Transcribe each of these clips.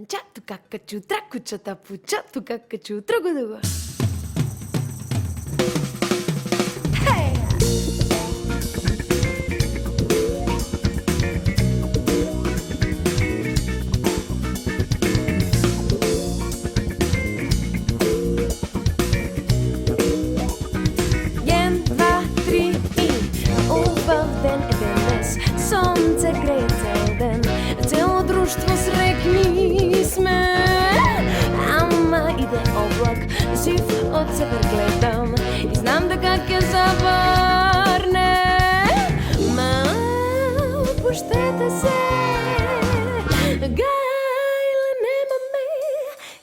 Ча тука тракучата пуча тука трагудуго. Сонце грее цял ден, цяло дружство срекни сме. Ама иде облак, жив от север гледам и знам да как я завърне. Ма, пущете се, гайле нема ме,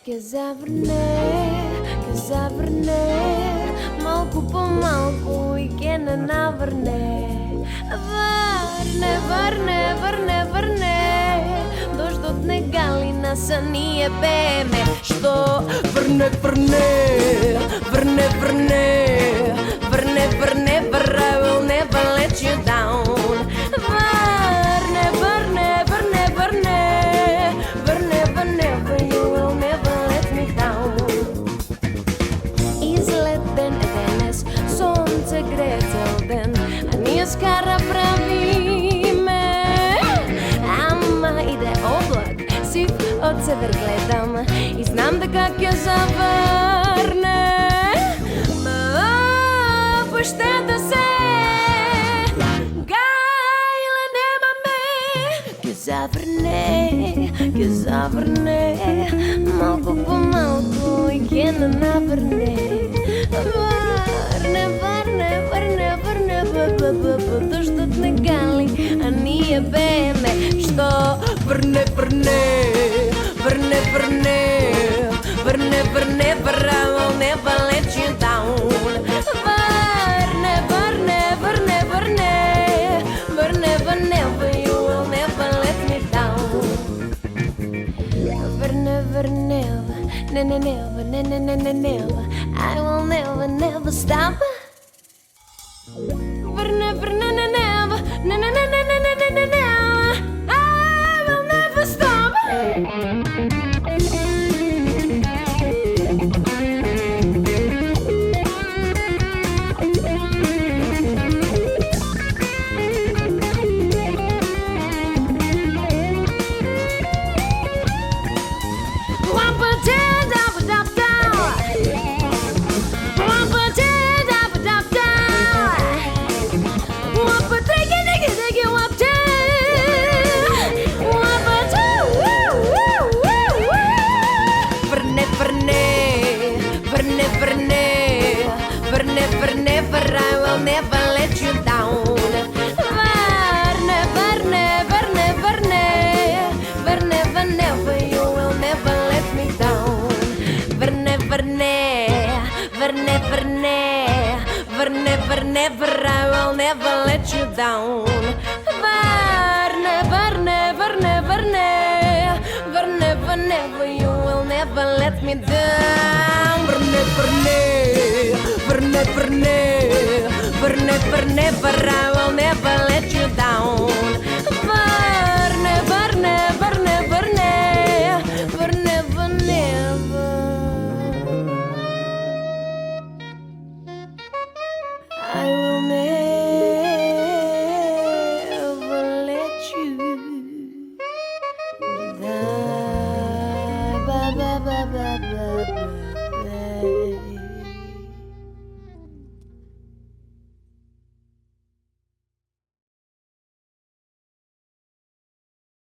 ке завърне, малко по-малко и ке не навърне. Върне, дождот не гали нас, а ние пееме. Що? Върне, I will never let you down. Върне, you will never let me down. Излетен е денес, сонце грее цял ден, а ние скара правиме. Ама иде облак, сив от север гледам и знам да как я завърне. Ма, пущете се, гайле нема ме, ке завърне, малко по-малко и ке не навърне. Върне, дождот не гали, а ние пееме. Що? Върне, I will never let you down. Върне, you will never let me down. Върне, never, I will never stop. Върне, never, I will never stop. Never, I will never let you down. Върне, you will never let me down. Върне, I will never let you down. Върне, you will never let me down. Върне, I will never let you down. I will never let you down.